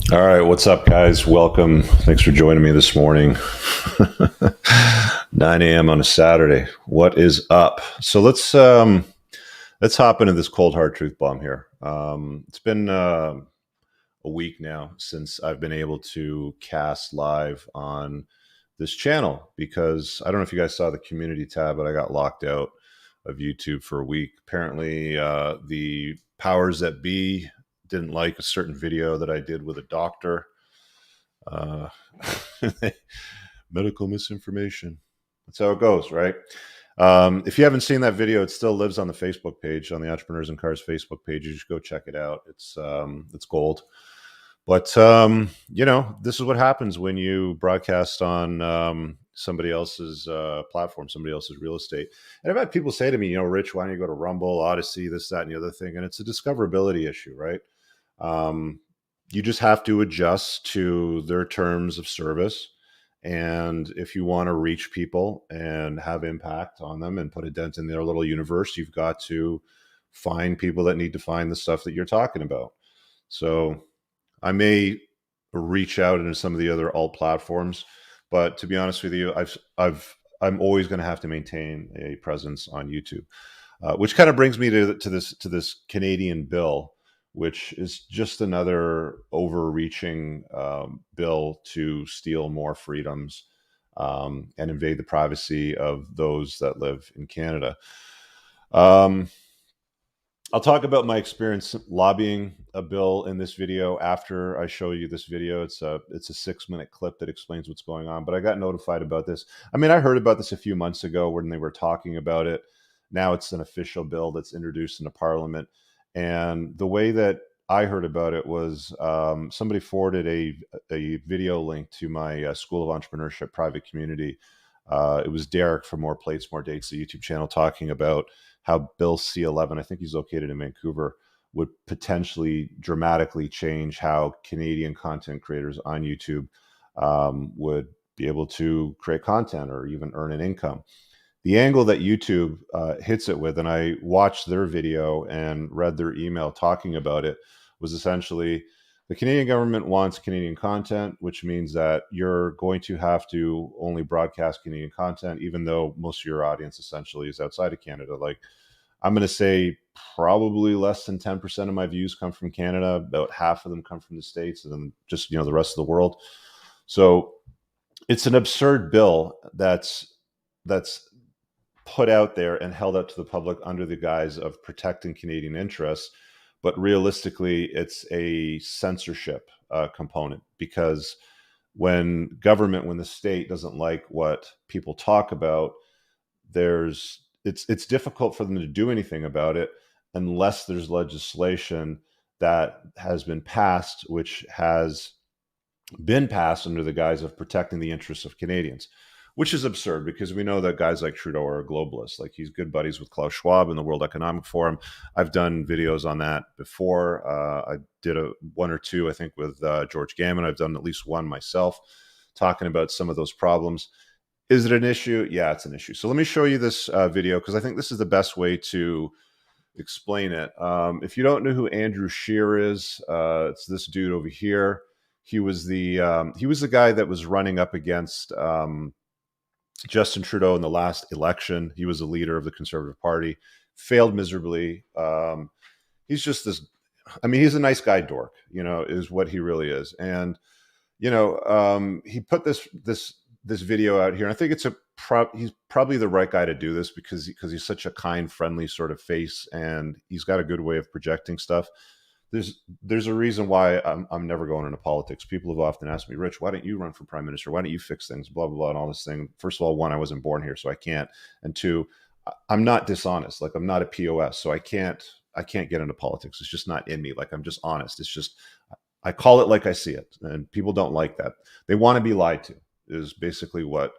All right, what's up, guys? Welcome. Thanks for joining me this morning. 9 a.m. on a Saturday. What is up? So let's hop into this cold hard truth bomb here. It's been a week now since I've been able to cast live on this channel because I don't know if you guys saw the community tab, but I got locked out of YouTube for a week. Apparently, the powers that be didn't like a certain video that I did with a doctor. Uh, Medical misinformation. That's how it goes, right? If you haven't seen that video, it still lives on the Facebook page, on the Entrepreneurs in Cars Facebook page. You should go check it out. It's gold. But this is what happens when you broadcast on somebody else's platform, somebody else's real estate. And I've had people say to me, Rich, why don't you go to Rumble, Odyssey, this, that, and the other thing? And it's a discoverability issue, right? You just have to adjust to their terms of service. And if you want to reach people and have impact on them and put a dent in their little universe, you've got to find people that need to find the stuff that you're talking about. So I may reach out into some of the other alt platforms, but to be honest with you, I'm always going to have to maintain a presence on YouTube, which kind of brings me to this Canadian bill, which is just another overreaching bill to steal more freedoms and invade the privacy of those that live in Canada. I'll talk about my experience lobbying a bill in this video after I show you this video. It's a 6-minute clip that explains what's going on, but I got notified about this. I mean, I heard about this a few months ago when they were talking about it. Now it's an official bill that's introduced into Parliament. And the way that I heard about it was somebody forwarded a video link to my School of Entrepreneurship private community. It was Derek from More Plates, More Dates, the YouTube channel, talking about how Bill C-11, I think he's located in Vancouver, would potentially dramatically change how Canadian content creators on YouTube would be able to create content or even earn an income. The angle that YouTube hits it with, and I watched their video and read their email talking about it, was essentially the Canadian government wants Canadian content, which means that you're going to have to only broadcast Canadian content, even though most of your audience essentially is outside of Canada. Like, I'm going to say probably less than 10% of my views come from Canada. About half of them come from the States, and then just, the rest of the world. So it's an absurd bill that's put out there and held out to the public under the guise of protecting Canadian interests. But realistically, it's a censorship component, because when the state doesn't like what people talk about, it's difficult for them to do anything about it unless there's legislation that has been passed, which has been passed under the guise of protecting the interests of Canadians, which is absurd because we know that guys like Trudeau are globalists. Like, he's good buddies with Klaus Schwab and the World Economic Forum. I've done videos on that before. I did one or two, I think, with George Gammon. I've done at least one myself talking about some of those problems. Is it an issue? Yeah, it's an issue. So let me show you this video, because I think this is the best way to explain it. If you don't know who Andrew Scheer is, it's this dude over here. He was the guy that was running up against Justin Trudeau in the last election. He was a leader of the Conservative Party, failed miserably. He's just this, he's a nice guy dork, is what he really is. And, he put this video out here. And I think he's probably the right guy to do this because he's such a kind, friendly sort of face, and he's got a good way of projecting stuff. There's a reason why I'm never going into politics. People have often asked me, Rich, why don't you run for prime minister? Why don't you fix things? Blah, blah, blah, and all this thing. First of all, one, I wasn't born here, so I can't. And two, I'm not dishonest. Like, I'm not a POS, so I can't get into politics. It's just not in me. Like, I'm just honest. It's just, I call it like I see it, and people don't like that. They want to be lied to, is basically what,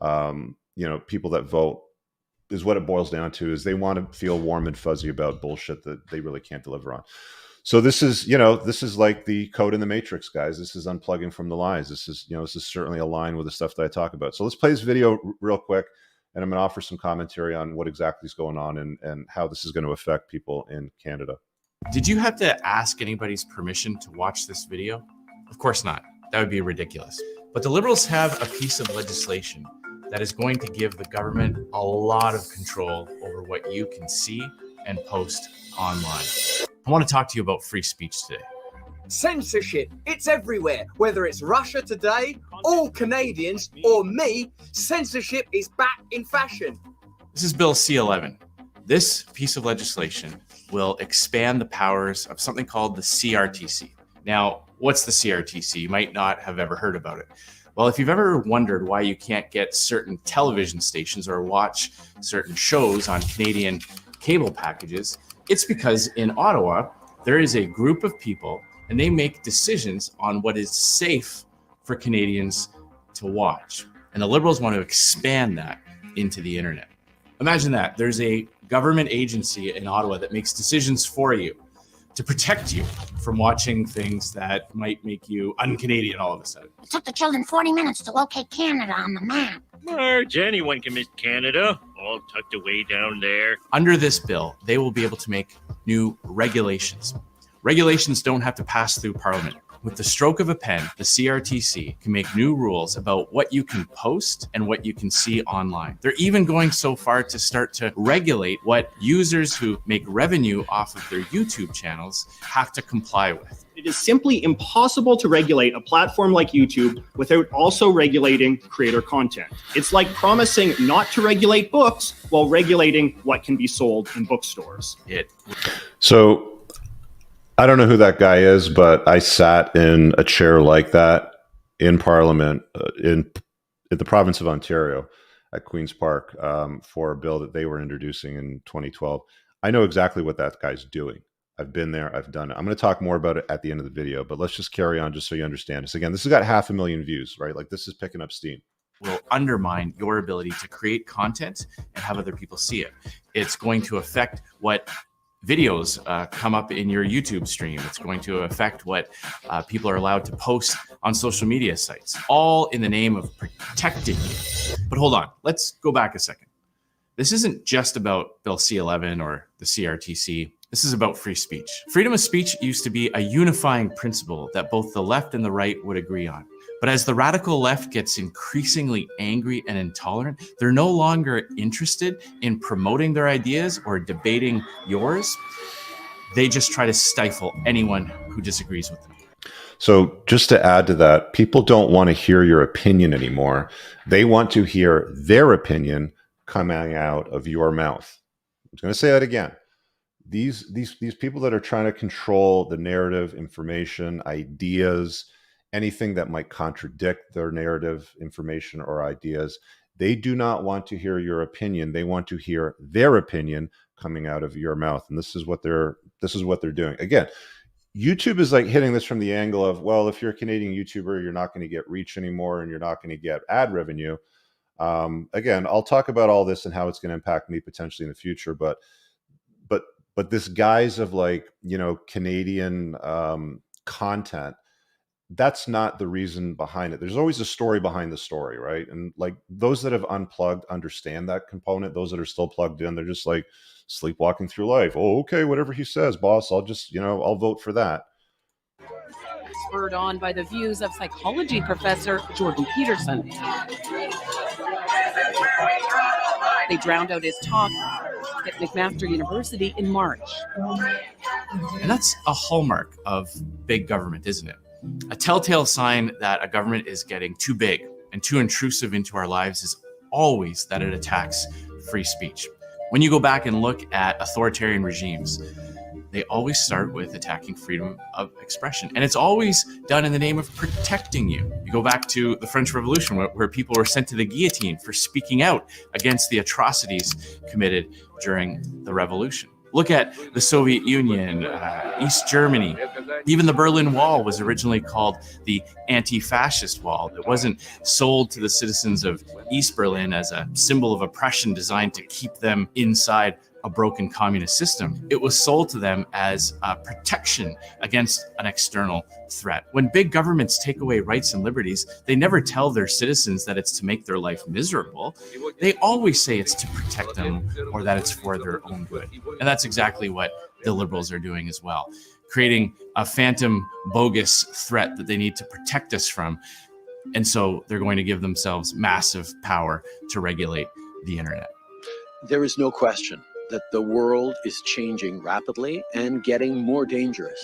people that vote, is what it boils down to, is they want to feel warm and fuzzy about bullshit that they really can't deliver on. So this is like the code in the Matrix, guys. This is unplugging from the lies. This is certainly aligned with the stuff that I talk about. So let's play this video real quick, and I'm going to offer some commentary on what exactly is going on and how this is going to affect people in Canada. Did you have to ask anybody's permission to watch this video? Of course not. That would be ridiculous. But the Liberals have a piece of legislation that is going to give the government a lot of control over what you can see and post online. I want to talk to you about free speech today. Censorship, it's everywhere. Whether it's Russia Today, all Canadians, or me, censorship is back in fashion. This is Bill C-11. This piece of legislation will expand the powers of something called the CRTC. Now, what's the CRTC? You might not have ever heard about it. Well, if you've ever wondered why you can't get certain television stations or watch certain shows on Canadian cable packages, it's because in Ottawa, there is a group of people and they make decisions on what is safe for Canadians to watch. And the Liberals want to expand that into the internet. Imagine that. There's a government agency in Ottawa that makes decisions for you to protect you from watching things that might make you un-Canadian all of a sudden. It took the children 40 minutes to locate Canada on the map. Marge, anyone can miss Canada, all tucked away down there. Under this bill, they will be able to make new regulations. Regulations don't have to pass through Parliament. With the stroke of a pen, the CRTC can make new rules about what you can post and what you can see online. They're even going so far to start to regulate what users who make revenue off of their YouTube channels have to comply with. It is simply impossible to regulate a platform like YouTube without also regulating creator content. It's like promising not to regulate books while regulating what can be sold in bookstores. So I don't know who that guy is, but I sat in a chair like that in Parliament in the province of Ontario at Queen's Park for a bill that they were introducing in 2012. I know exactly what that guy's doing. I've been there. I've done it. I'm going to talk more about it at the end of the video, but let's just carry on just so you understand this. Again, this has got 500,000 views, right? Like this is picking up steam. Will undermine your ability to create content and have other people see it. It's going to affect what videos come up in your YouTube stream. It's going to affect what people are allowed to post on social media sites, all in the name of protecting you. But hold on, let's go back a second. This isn't just about Bill C-11 or the CRTC. This is about free speech. Freedom of speech used to be a unifying principle that both the left and the right would agree on. But as the radical left gets increasingly angry and intolerant, they're no longer interested in promoting their ideas or debating yours. They just try to stifle anyone who disagrees with them. So just to add to that, people don't want to hear your opinion anymore. They want to hear their opinion coming out of your mouth. I'm going to say that again. These people that are trying to control the narrative, information, ideas, anything that might contradict their narrative, information, or ideas, they do not want to hear your opinion. They want to hear their opinion coming out of your mouth. And this is what they're doing. Again, YouTube is like hitting this from the angle of, well, if you're a Canadian YouTuber, you're not going to get reach anymore and you're not going to get ad revenue. Again, I'll talk about all this and how it's going to impact me potentially in the future, but this guise of like, you know, Canadian content, that's not the reason behind it. There's always a story behind the story, right? And like those that have unplugged understand that component. Those that are still plugged in, they're just like sleepwalking through life. Oh, okay, whatever he says, boss, I'll just, you know, I'll vote for that. Spurred on by the views of psychology professor Jordan Peterson. They drowned out his talk at McMaster University in March. And that's a hallmark of big government, isn't it? A telltale sign that a government is getting too big and too intrusive into our lives is always that it attacks free speech. When you go back and look at authoritarian regimes, they always start with attacking freedom of expression. And it's always done in the name of protecting you. You go back to the French Revolution where people were sent to the guillotine for speaking out against the atrocities committed during the revolution. Look at the Soviet Union, East Germany. Even the Berlin Wall was originally called the anti-fascist wall. It wasn't sold to the citizens of East Berlin as a symbol of oppression designed to keep them inside a broken communist system. It was sold to them as a protection against an external threat. When big governments take away rights and liberties, they never tell their citizens that it's to make their life miserable. They always say it's to protect them or that it's for their own good. And that's exactly what the Liberals are doing as well. creating a phantom bogus threat that they need to protect us from. And so they're going to give themselves massive power to regulate the internet. There is no question that the world is changing rapidly and getting more dangerous.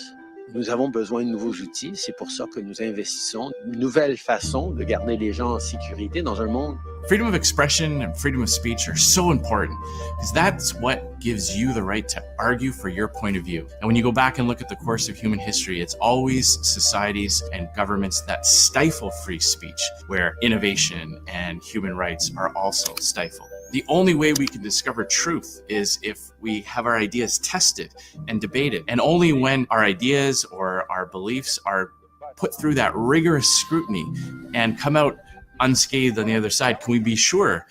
Nous avons besoin de nouveaux outils. C'est pour ça que nous investissons une nouvelle façon de garder les gens en sécurité dans un monde. Freedom of expression and freedom of speech are so important because that's what gives you the right to argue for your point of view. And when you go back and look at the course of human history, it's always societies and governments that stifle free speech, where innovation and human rights are also stifled. The only way we can discover truth is if we have our ideas tested and debated. And only when our ideas or our beliefs are put through that rigorous scrutiny and come out unscathed on the other side can we be sure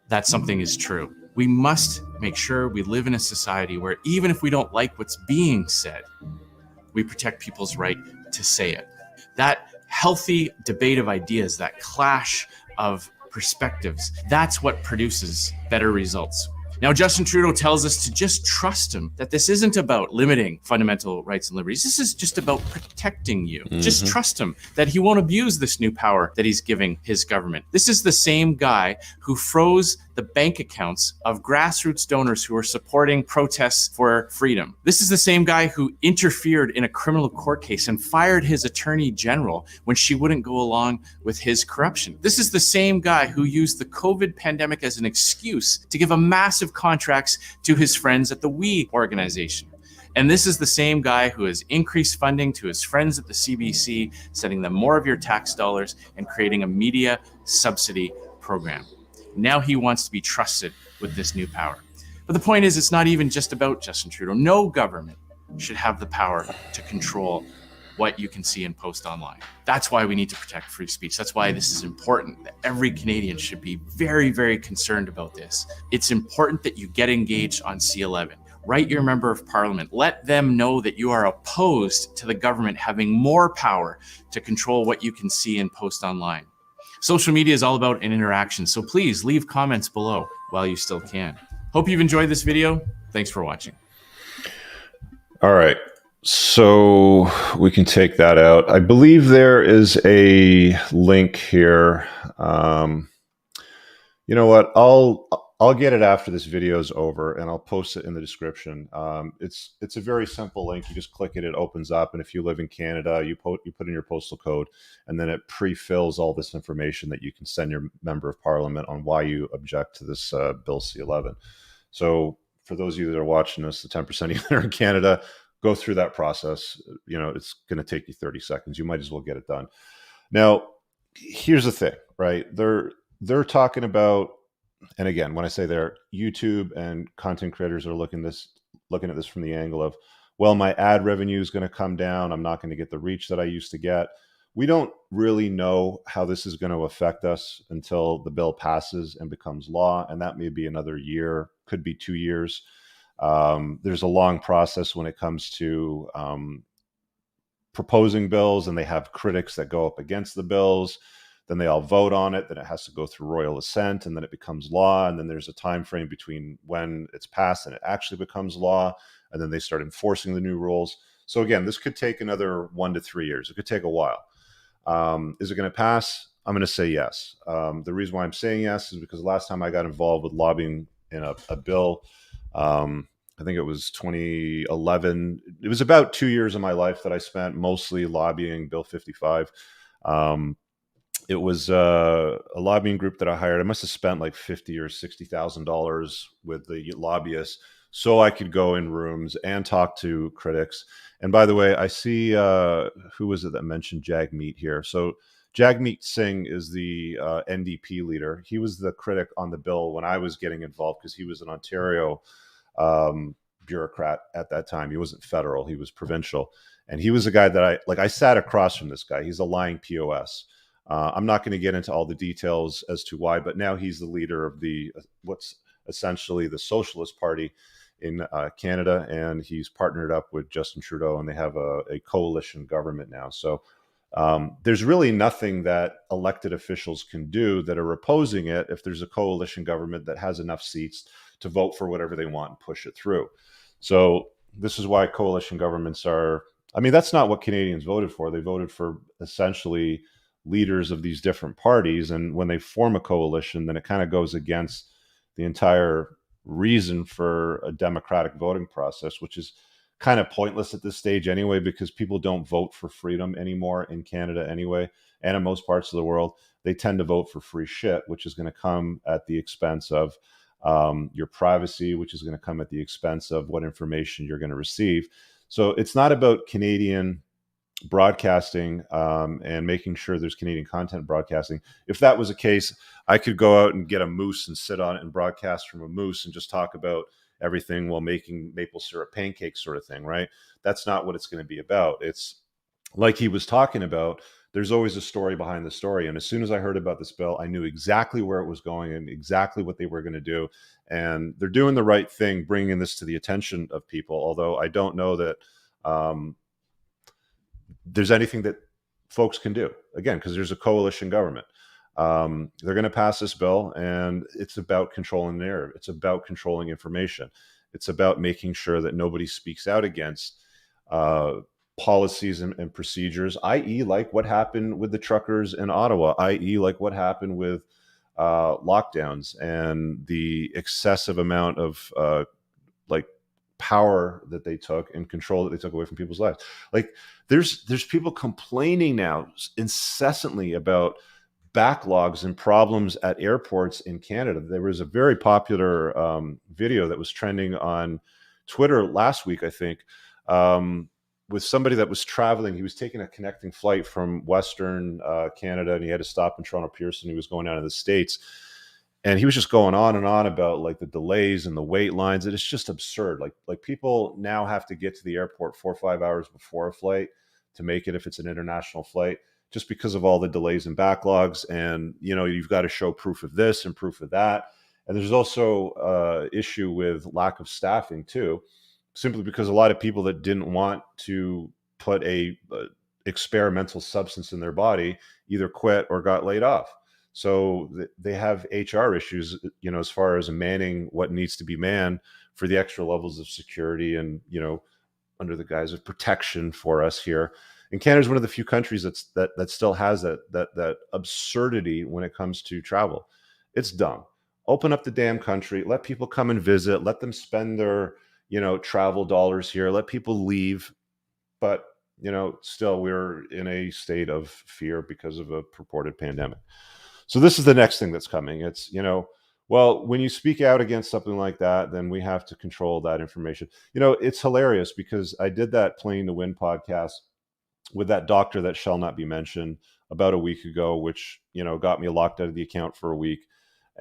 that something is true. We must make sure we live in a society where even if we don't like what's being said, we protect people's right to say it. That healthy debate of ideas, that clash of perspectives, that's what produces better results. Now, Justin Trudeau tells us to just trust him, that this isn't about limiting fundamental rights and liberties. This is just about protecting you. Just trust him that he won't abuse this new power that he's giving his government. This is the same guy who froze the bank accounts of grassroots donors who are supporting protests for freedom. This is the same guy who interfered in a criminal court case and fired his attorney general when she wouldn't go along with his corruption. This is the same guy who used the COVID pandemic as an excuse to give a massive contracts to his friends at the We organization. And this is the same guy who has increased funding to his friends at the CBC, sending them more of your tax dollars and creating a media subsidy program. Now he wants to be trusted with this new power. But the point is, it's not even just about Justin Trudeau. No government should have the power to control what you can see and post online. That's why we need to protect free speech. That's why this is important, that every Canadian should be very, very concerned about this. It's important that you get engaged on C11. Write your member of parliament. Let them know that you are opposed to the government having more power to control what you can see and post online. Social media is all about an interaction, so please leave comments below while you still can. Hope you've enjoyed this video. Thanks for watching. All right. So we can take that out. I believe there is a link here. You know what? I'll get it after this video is over, and I'll post it in the description. It's a very simple link. You just click it, it opens up, and if you live in Canada, you put in your postal code, and then it pre-fills all this information that you can send your member of parliament on why you object to this Bill C11. So for those of you that are watching this, the 10% of you that are in Canada, go through that process. You know, it's going to take you 30 seconds. You might as well get it done. Now, here's the thing, right? They're talking about, and again, when I say they're, YouTube and content creators are looking at this from the angle of, well, my ad revenue is going to come down. I'm not going to get the reach that I used to get. We don't really know how this is going to affect us until the bill passes and becomes law. And that may be another year, could be 2 years. There's a long process when it comes to proposing bills, and they have critics that go up against the bills. Then they all vote on it. Then it has to go through royal assent, and then it becomes law. And then there's a time frame between when it's passed and it actually becomes law. And then they start enforcing the new rules. So again, this could take another 1 to 3 years. It could take a while. Is it going to pass? I'm going to say yes. The reason why I'm saying yes is because the last time I got involved with lobbying in a bill, I think it was 2011. It was about 2 years of my life that I spent mostly lobbying Bill 55. It was a lobbying group that I hired. I must have spent like $50,000 or $60,000 with the lobbyists so I could go in rooms and talk to critics. And by the way, I see, who was it that mentioned Jagmeet here? So Jagmeet Singh is the NDP leader. He was the critic on the bill when I was getting involved because he was an Ontario bureaucrat at that time. He wasn't federal, he was provincial. And he was a guy that I sat across from this guy. He's a lying POS. I'm not going to get into all the details as to why, but now he's the leader of the what's essentially the Socialist Party in Canada, and he's partnered up with Justin Trudeau, and they have a coalition government now. So there's really nothing that elected officials can do that are opposing it if there's a coalition government that has enough seats to vote for whatever they want and push it through. So this is why coalition governments are I mean, that's not what Canadians voted for. They voted for essentially leaders of these different parties. And when they form a coalition, then it kind of goes against the entire reason for a democratic voting process, which is kind of pointless at this stage anyway, because people don't vote for freedom anymore in Canada anyway. And in most parts of the world, they tend to vote for free shit, which is going to come at the expense of your privacy, which is going to come at the expense of what information you're going to receive. So it's not about Canadian broadcasting and making sure there's Canadian content broadcasting. If that was the case, I could go out and get a moose and sit on it and broadcast from a moose and just talk about everything while making maple syrup pancakes sort of thing, right? That's not what it's going to be about. It's like he was talking about, there's always a story behind the story. And as soon as I heard about this bill, I knew exactly where it was going and exactly what they were going to do. And they're doing the right thing, bringing this to the attention of people, although I don't know that there's anything that folks can do, again, because there's a coalition government. They're going to pass this bill, and it's about controlling the narrative. It's about controlling information. It's about making sure that nobody speaks out against policies and procedures, i.e. like what happened with the truckers in Ottawa, i.e. like what happened with lockdowns and the excessive amount of like power that they took and control that they took away from people's lives. Like there's people complaining now incessantly about backlogs and problems at airports in Canada. There was a very popular video that was trending on Twitter last week, I think, with somebody that was traveling. He was taking a connecting flight from Western Canada, and he had to stop in Toronto Pearson. He was going out of the States. And he was just going on and on about like the delays and the wait lines. And it's just absurd. Like people now have to get to the airport 4 or 5 hours before a flight to make it if it's an international flight, just because of all the delays and backlogs. And, you know, you've got to show proof of this and proof of that. And there's also issue with lack of staffing too, simply because a lot of people that didn't want to put a experimental substance in their body either quit or got laid off. So they have HR issues, you know, as far as manning what needs to be manned for the extra levels of security and, you know, under the guise of protection for us here. And Canada is one of the few countries that still has that absurdity when it comes to travel. It's dumb. Open up the damn country, let people come and visit, let them spend their, you know, travel dollars here, let people leave. But, you know, still we're in a state of fear because of a purported pandemic. So this is the next thing that's coming. It's, you know, well, when you speak out against something like that, then we have to control that information. You know, it's hilarious because I did that Playing to Win podcast with that doctor that shall not be mentioned about a week ago, which, you know, got me locked out of the account for a week.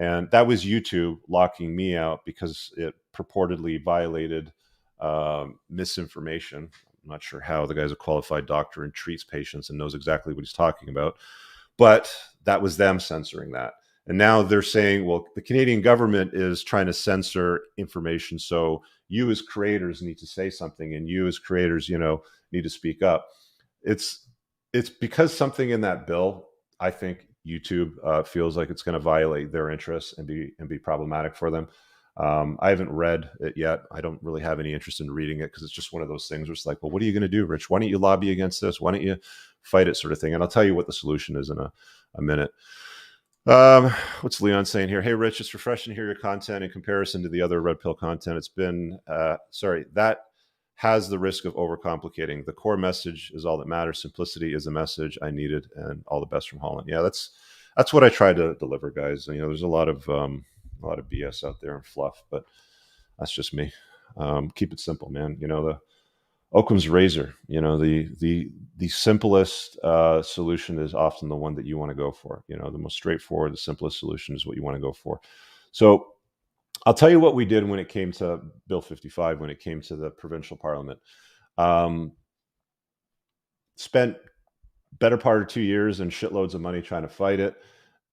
And that was YouTube locking me out because it purportedly violated misinformation. I'm not sure how. The guy's a qualified doctor and treats patients and knows exactly what he's talking about. But that was them censoring that. And now they're saying, well, the Canadian government is trying to censor information. So you as creators need to say something, and you as creators, you know, need to speak up. It's because something in that bill, I think YouTube feels like it's going to violate their interests and be problematic for them. I haven't read it yet. I don't really have any interest in reading it because it's just one of those things where it's like, well, what are you going to do, Rich? Why don't you lobby against this? Why don't you fight it, sort of thing? And I'll tell you what the solution is in a minute. What's Leon saying here? Hey, Rich, it's refreshing to hear your content in comparison to the other Red Pill content. It's been, that has the risk of overcomplicating. The core message is all that matters. Simplicity is the message I needed, and all the best from Holland. Yeah, that's what I try to deliver, guys. You know, there's a lot of BS out there and fluff, but that's just me. Keep it simple, man. You know, the Occam's razor, you know, the simplest solution is often the one that you want to go for. You know, the most straightforward, the simplest solution is what you want to go for. So I'll tell you what we did when it came to Bill 55, when it came to the provincial parliament. Spent better part of 2 years and shitloads of money trying to fight it.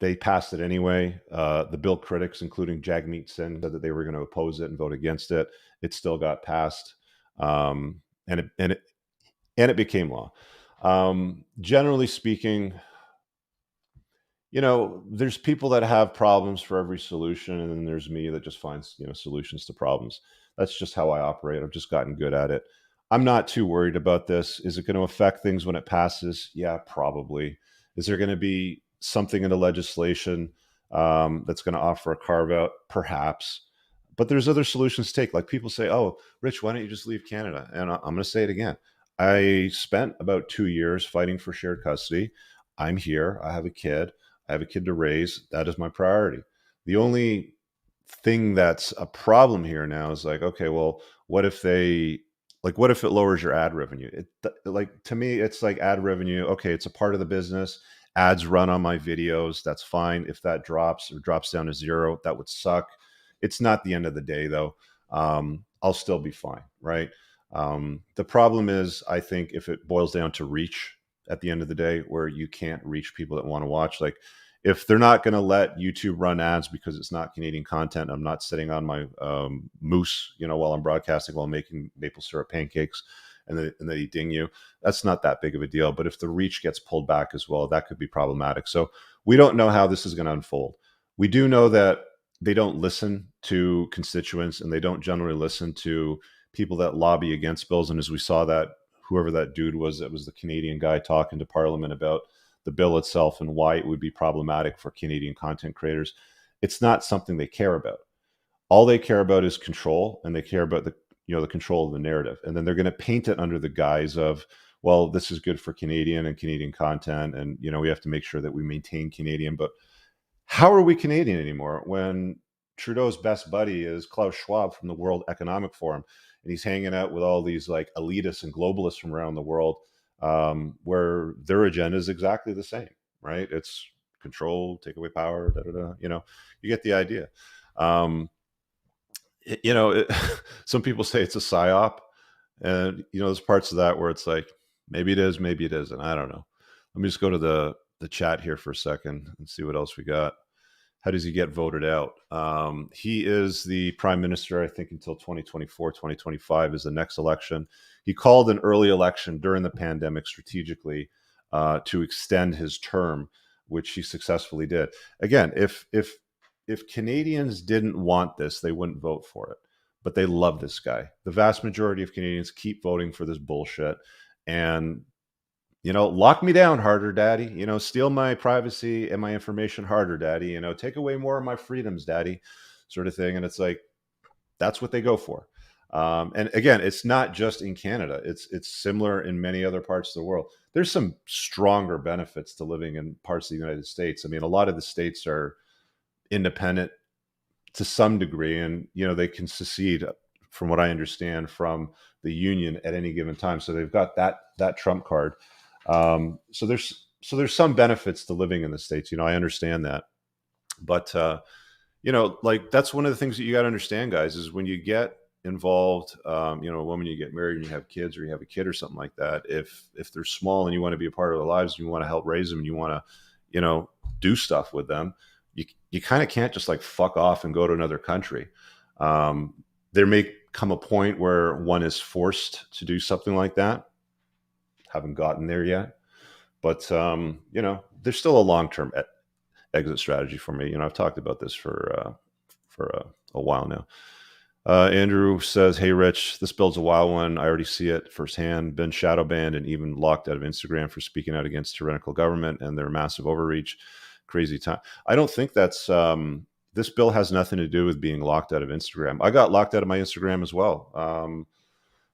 They passed it anyway. The bill critics, including Jagmeet Singh, said that they were going to oppose it and vote against it. It still got passed. And it became law. Generally speaking, you know, there's people that have problems for every solution, and then there's me that just finds, you know, solutions to problems. That's just how I operate. I've just gotten good at it. I'm not too worried about this. Is it going to affect things when it passes? Yeah, probably. Is there going to be something in the legislation that's going to offer a carve out? Perhaps. But there's other solutions to take. Like people say, oh, Rich, why don't you just leave Canada? And I'm going to say it again. I spent about 2 years fighting for shared custody. I'm here. I have a kid. I have a kid to raise. That is my priority. The only thing that's a problem here now is like, okay, well, what if they what if it lowers your ad revenue? Like, to me, it's like ad revenue. Okay, it's a part of the business. Ads run on my videos. That's fine. If that drops or drops down to zero, that would suck. It's not the end of the day, though. I'll still be fine, right? The problem is, I think if it boils down to reach at the end of the day, where you can't reach people that want to watch, like if they're not going to let YouTube run ads because it's not Canadian content, I'm not sitting on my moose, while I'm broadcasting, while making maple syrup pancakes, and they ding you. That's not that big of a deal. But if the reach gets pulled back as well, that could be problematic. So we don't know how this is going to unfold. We do know that they don't listen to constituents, and they don't generally listen to people that lobby against bills. And as we saw, that whoever that dude was, that was the Canadian guy talking to Parliament about the bill itself and why it would be problematic for Canadian content creators. It's not something they care about. All they care about is control, and they care about the control of the narrative. And then they're going to paint it under the guise of, well, this is good for Canadian and Canadian content, and we have to make sure that we maintain Canadian. But how are we Canadian anymore when Trudeau's best buddy is Klaus Schwab from the World Economic Forum, and he's hanging out with all these like elitists and globalists from around the world, where their agenda is exactly the same, right? It's control, take away power, da da da. You get the idea. Some people say it's a psyop, and there's parts of that where it's like maybe it is, maybe it isn't. I don't know. Let me just go to the chat here for a second and see what else we got. How does he get voted out? He is the prime minister, I think, until 2024, 2025 is the next election. He called an early election during the pandemic strategically to extend his term, which he successfully did. Again, if Canadians didn't want this, they wouldn't vote for it. But they love this guy. The vast majority of Canadians keep voting for this bullshit. And lock me down harder, daddy. Steal my privacy and my information harder, daddy. Take away more of my freedoms, daddy, sort of thing. And it's like, that's what they go for. And again, it's not just in Canada. It's similar in many other parts of the world. There's some stronger benefits to living in parts of the United States. I mean, a lot of the states are independent to some degree, and they can secede, from what I understand, from the union at any given time. So they've got that trump card. So there's some benefits to living in the States. I understand that, but like that's one of the things that you got to understand, guys, is when you get involved, a woman, you get married and you have kids, or you have a kid or something like that. If they're small and you want to be a part of their lives, and you want to help raise them, and you want to, do stuff with them, you kind of can't just like fuck off and go to another country. There may come a point where one is forced to do something like that. Haven't gotten there yet, but there's still a long-term exit strategy for me. I've talked about this for a while now. Andrew says, "Hey, Rich, this build's a wild one. I already see it firsthand. Been shadow banned and even locked out of Instagram for speaking out against tyrannical government and their massive overreach. Crazy time." I don't think that's this bill has nothing to do with being locked out of Instagram. I got locked out of my Instagram as well.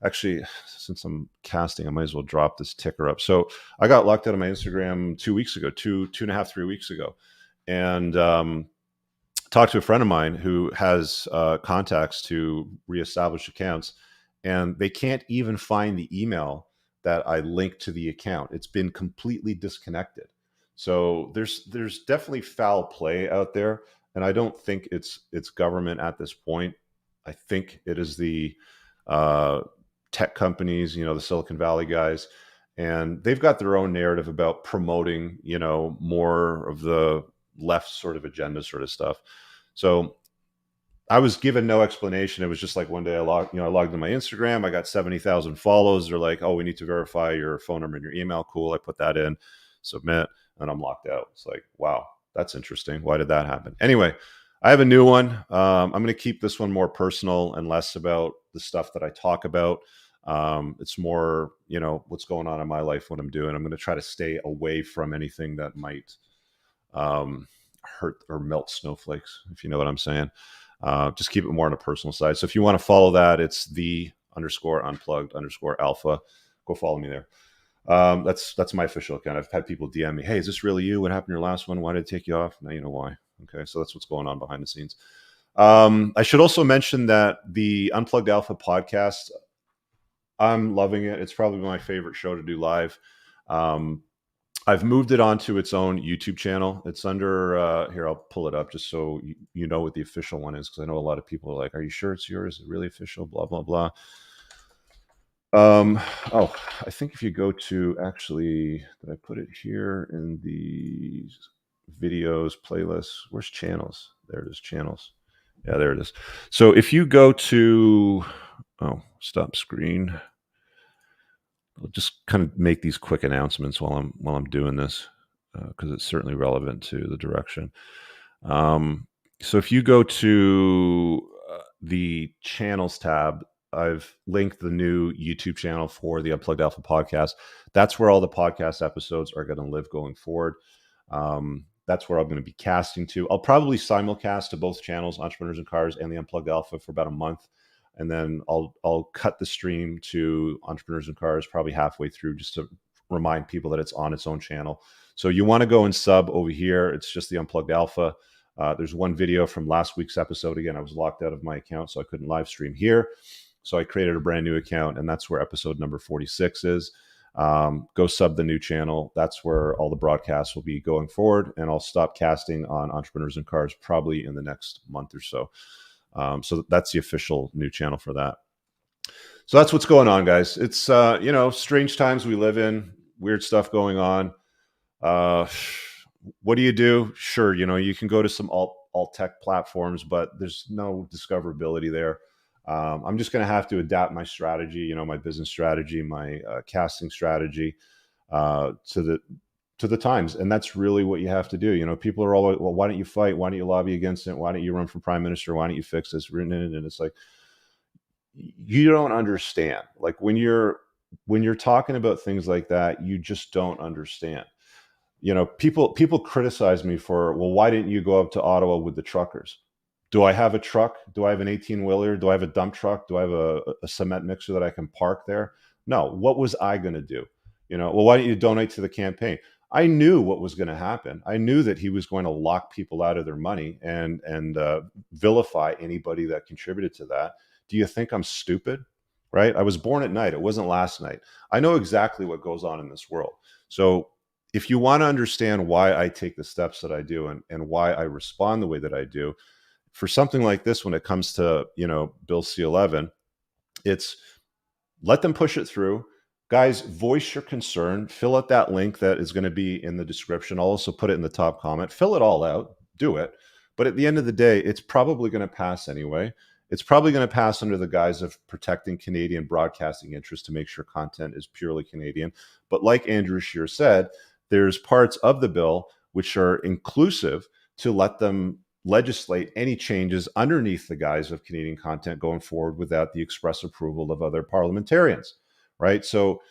Actually, since I'm casting, I might as well drop this ticker up. So I got locked out of my Instagram 2 weeks ago, two and a half, 3 weeks ago, and talked to a friend of mine who has contacts to reestablish accounts, and they can't even find the email that I linked to the account. It's been completely disconnected. So there's definitely foul play out there, and I don't think it's government at this point. I think it is the tech companies, the Silicon Valley guys, and they've got their own narrative about promoting, more of the left sort of agenda sort of stuff. So I was given no explanation. It was just like one day I logged into my Instagram. I got 70,000 follows. They're like, "Oh, we need to verify your phone number and your email." Cool. I put that in, submit, and I'm locked out. It's like, wow, that's interesting. Why did that happen? Anyway, I have a new one. I'm going to keep this one more personal and less about the stuff that I talk about. It's more, what's going on in my life, what I'm doing. I'm going to try to stay away from anything that might hurt or melt snowflakes, if you know what I'm saying. Just keep it more on a personal side. So if you want to follow that, it's the_unplugged_alpha. Go follow me there. That's my official account. I've had people DM me, hey, is this really you? What happened to your last one? Why did it take you off? Now you know why. Okay, so that's what's going on behind the scenes. I should also mention that the Unplugged Alpha podcast, I'm loving it. It's probably my favorite show to do live. I've moved it onto its own YouTube channel. It's under, here, I'll pull it up just so you know what the official one is, because I know a lot of people are like, are you sure it's yours? Is it really official? Blah, blah, blah. Oh, I think if you go to, actually, did I put it here in the videos playlist? Where's channels? There it is, channels. Yeah, there it is. So if you go to, stop screen. I'll just kind of make these quick announcements while I'm doing this, because it's certainly relevant to the direction. So if you go to the channels tab, I've linked the new YouTube channel for the Unplugged Alpha podcast. That's where all the podcast episodes are going to live going forward. That's where I'm going to be casting to. I'll probably simulcast to both channels, Entrepreneurs in Cars and the Unplugged Alpha, for about a month. And then I'll cut the stream to Entrepreneurs in Cars probably halfway through, just to remind people that it's on its own channel. So you want to go and sub over here. It's just the Unplugged Alpha. There's one video from last week's episode. Again, I was locked out of my account, so I couldn't live stream here. So I created a brand new account, and that's where episode number 46 is. Go sub the new channel. That's where all the broadcasts will be going forward. And I'll stop casting on Entrepreneurs in Cars probably in the next month or so. So that's the official new channel for that. So that's what's going on, guys. It's, strange times we live in, weird stuff going on. What do you do? Sure. You can go to some alt tech platforms, but there's no discoverability there. I'm just going to have to adapt my strategy, my business strategy, my casting strategy to the times. And that's really what you have to do. People are always, well, why don't you fight? Why don't you lobby against it? Why don't you run for prime minister? Why don't you fix this? And it's like, you don't understand. Like when you're talking about things like that, you just don't understand. People criticize me for, well, why didn't you go up to Ottawa with the truckers? Do I have a truck? Do I have an 18-wheeler? Do I have a dump truck? Do I have a cement mixer that I can park there? No. What was I going to do? Well, why don't you donate to the campaign? I knew what was going to happen. I knew that he was going to lock people out of their money and vilify anybody that contributed to that. Do you think I'm stupid? Right? I was born at night. It wasn't last night. I know exactly what goes on in this world. So if you want to understand why I take the steps that I do and why I respond the way that I do, for something like this, when it comes to, Bill C-11, it's let them push it through. Guys, voice your concern. Fill out that link that is going to be in the description. I'll also put it in the top comment. Fill it all out. Do it. But at the end of the day, it's probably going to pass anyway. It's probably going to pass under the guise of protecting Canadian broadcasting interests to make sure content is purely Canadian. But like Andrew Scheer said, there's parts of the bill which are inclusive to let them legislate any changes underneath the guise of Canadian content going forward without the express approval of other parliamentarians, right? So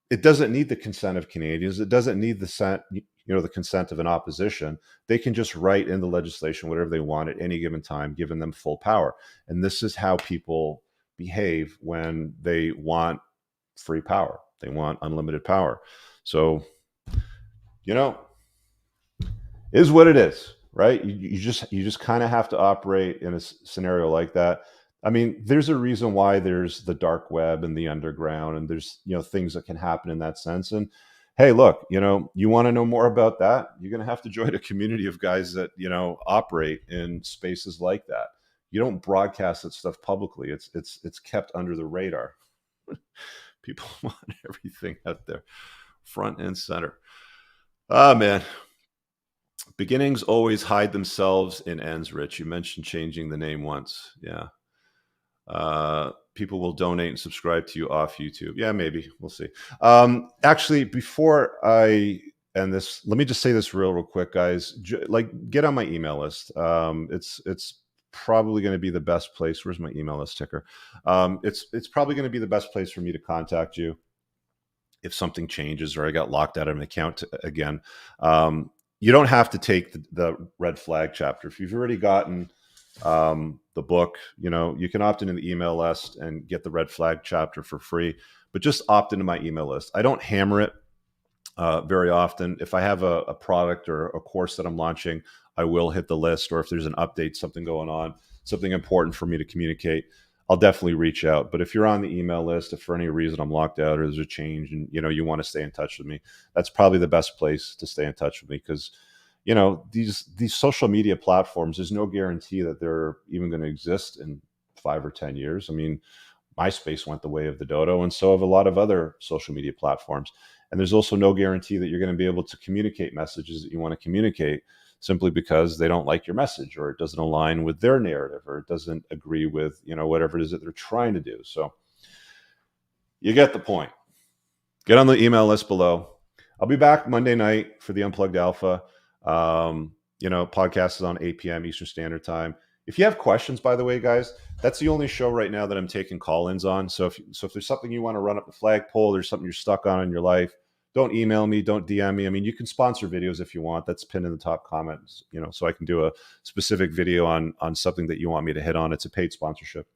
it doesn't need the consent of Canadians. It doesn't need the consent of an opposition. They can just write in the legislation whatever they want at any given time, giving them full power. And this is how people behave when they want free power. They want unlimited power. So, is what it is. Right? You just kind of have to operate in a scenario like that. I mean, there's a reason why there's the dark web and the underground, and there's, things that can happen in that sense. And hey, look, you want to know more about that? You're going to have to join a community of guys that, operate in spaces like that. You don't broadcast that stuff publicly. It's kept under the radar. People want everything out there, front and center. Ah, man. Beginnings always hide themselves in ends, Rich. You mentioned changing the name once. Yeah. People will donate and subscribe to you off YouTube. Yeah, maybe. We'll see. Actually, before I end this, let me just say this real quick, guys. Get on my email list. It's probably going to be the best place. Where's my email list ticker? It's probably going to be the best place for me to contact you if something changes or I got locked out of an account again. You don't have to take the red flag chapter. If you've already gotten the book, you can opt into the email list and get the red flag chapter for free, but just opt into my email list. I don't hammer it very often. If I have a product or a course that I'm launching, I will hit the list, or if there's an update, something going on, something important for me to communicate, I'll definitely reach out. But if you're on the email list, if for any reason I'm locked out or there's a change and, you want to stay in touch with me, that's probably the best place to stay in touch with me. Because, these social media platforms, there's no guarantee that they're even going to exist in 5 or 10 years. I mean, MySpace went the way of the dodo, and so have a lot of other social media platforms. And there's also no guarantee that you're going to be able to communicate messages that you want to communicate simply because they don't like your message, or it doesn't align with their narrative, or it doesn't agree with, whatever it is that they're trying to do. So you get the point. Get on the email list below. I'll be back Monday night for the Unplugged Alpha. Podcast is on 8 p.m. Eastern Standard Time. If you have questions, by the way, guys, that's the only show right now that I'm taking call-ins on. So if there's something you want to run up the flagpole, there's something you're stuck on in your life, don't email me, don't DM me. I mean, you can sponsor videos if you want. That's pinned in the top comments, so I can do a specific video on something that you want me to hit on. It's a paid sponsorship.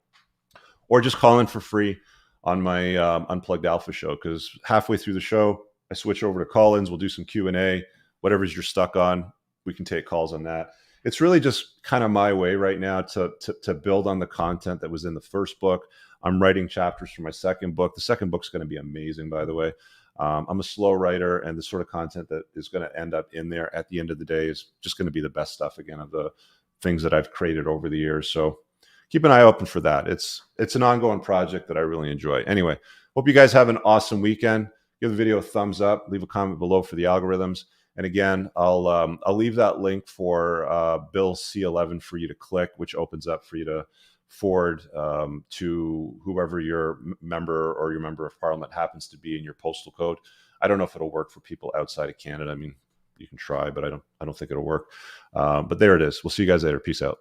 Or just call in for free on my Unplugged Alpha show, because halfway through the show, I switch over to call-ins. We'll do some Q&A. Whatever's you're stuck on, we can take calls on that. It's really just kind of my way right now to build on the content that was in the first book. I'm writing chapters for my second book. The second book's going to be amazing, by the way. I'm a slow writer, and the sort of content that is going to end up in there at the end of the day is just going to be the best stuff, again, of the things that I've created over the years. So keep an eye open for that. It's an ongoing project that I really enjoy. Anyway, hope you guys have an awesome weekend. Give the video a thumbs up. Leave a comment below for the algorithms. And again, I'll leave that link for Bill C11 for you to click, which opens up for you to forward to whoever your member or your member of parliament happens to be in your postal code. I don't know if it'll work for people outside of Canada. I mean, you can try, but I don't think it'll work. But there it is. We'll see you guys later. Peace out.